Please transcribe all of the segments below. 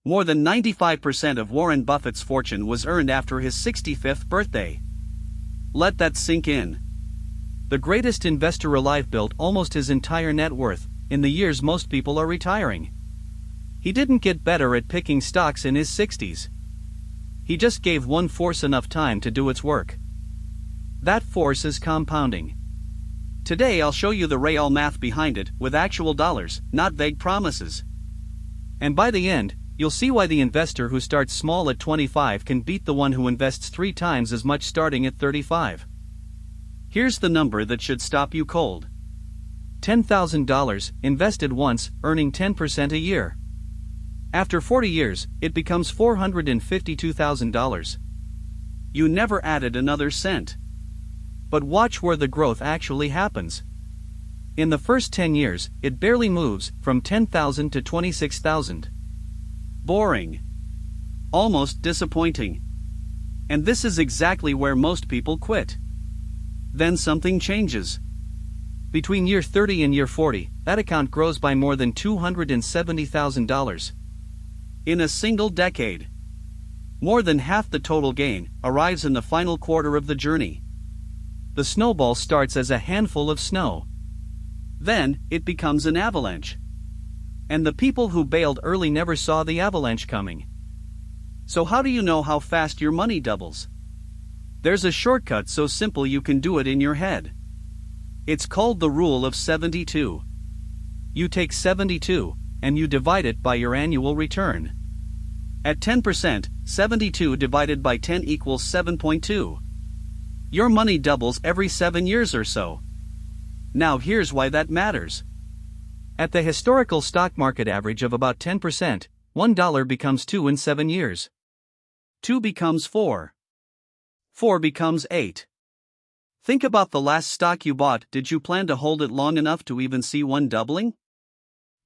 More than 95% of Warren Buffett's fortune was earned after his 65th birthday. Let that sink in. The greatest investor alive built almost his entire net worth in the years most people are retiring. He didn't get better at picking stocks in his 60s. He just gave one force enough time to do its work. That force is compounding. Today I'll show you the real math behind it with actual dollars, not vague promises. And by the end, you'll see why the investor who starts small at 25 can beat the one who invests 3 times as much starting at 35. Here's the number that should stop you cold. $10,000 invested once, earning 10% a year. After 40 years, it becomes $452,000. You never added another cent. But watch where the growth actually happens. In the first 10 years, it barely moves from $10,000 to $26,000. Boring. Almost disappointing. And this is exactly where most people quit. Then something changes. Between year 30 and year 40, that account grows by more than $270,000. In a single decade. More than half the total gain arrives in the final quarter of the journey. The snowball starts as a handful of snow. Then, it becomes an avalanche. And the people who bailed early never saw the avalanche coming. So how do you know how fast your money doubles? There's a shortcut so simple you can do it in your head. It's called the rule of 72. You take 72, and you divide it by your annual return. At 10%, 72 divided by 10 equals 7.2. Your money doubles every 7 years or so. Now here's why that matters. At the historical stock market average of about 10%, $1 becomes 2 in 7 years. 2 becomes 4. 4 becomes 8. Think about the last stock you bought. Did you plan to hold it long enough to even see one doubling?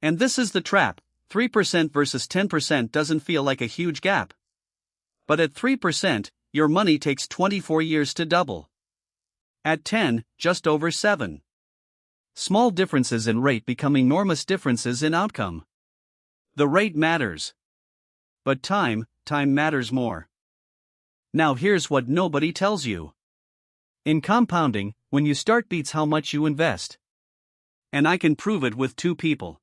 And this is the trap. 3% versus 10% doesn't feel like a huge gap. But at 3%, your money takes 24 years to double. At 10, just over 7. Small differences in rate become enormous differences in outcome. The rate matters. But time matters more. Now here's what nobody tells you. In compounding, when you start beats how much you invest. And I can prove it with 2 people.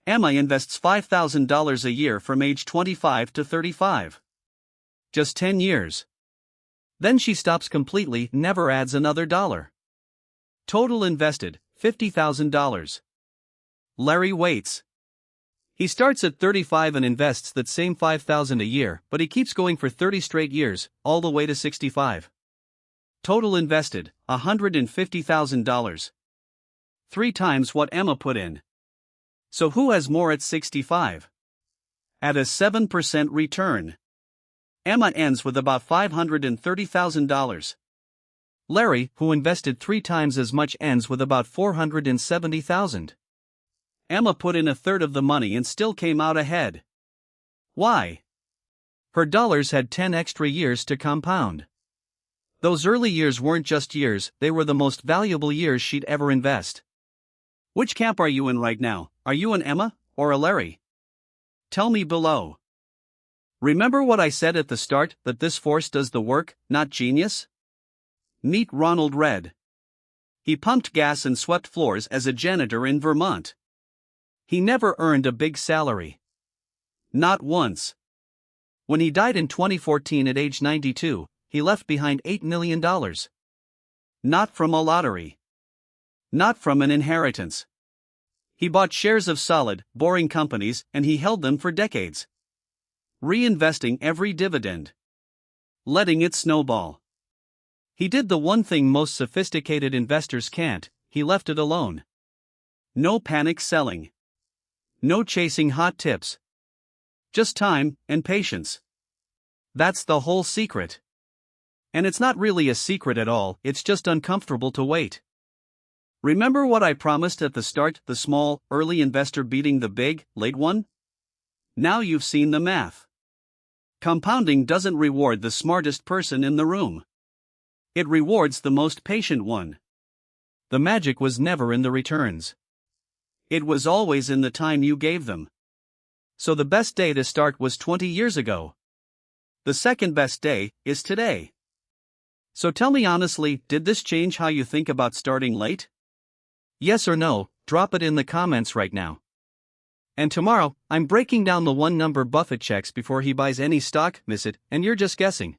Emma invests $5,000 a year from age 25 to 35. Just 10 years. Then she stops completely, never adds another dollar. Total invested, $50,000. Larry waits. He starts at 35 and invests that same $5,000 a year, but he keeps going for 30 straight years, all the way to 65. Total invested, $150,000. 3 times what Emma put in. So who has more at 65? At a 7% return. Emma ends with about $530,000. Larry, who invested 3 times as much, ends with about $470,000. Emma put in a third of the money and still came out ahead. Why? Her dollars had 10 extra years to compound. Those early years weren't just years, they were the most valuable years she'd ever invest. Which camp are you in right now? Are you an Emma, or a Larry? Tell me below. Remember what I said at the start, that this force does the work, not genius? Meet Ronald Red. He pumped gas and swept floors as a janitor in Vermont. He never earned a big salary. Not once. When he died in 2014 at age 92, he left behind $8 million. Not from a lottery. Not from an inheritance. He bought shares of solid, boring companies and he held them for decades. Reinvesting every dividend. Letting it snowball. He did the one thing most sophisticated investors can't, he left it alone. No panic selling. No chasing hot tips. Just time and patience. That's the whole secret. And it's not really a secret at all, it's just uncomfortable to wait. Remember what I promised at the start, the small, early investor beating the big, late one? Now you've seen the math. Compounding doesn't reward the smartest person in the room. It rewards the most patient one. The magic was never in the returns. It was always in the time you gave them. So the best day to start was 20 years ago. The second best day is today. So tell me honestly, did this change how you think about starting late? Yes or no, drop it in the comments right now. And tomorrow, I'm breaking down the one number Buffett checks before he buys any stock, miss it, and you're just guessing.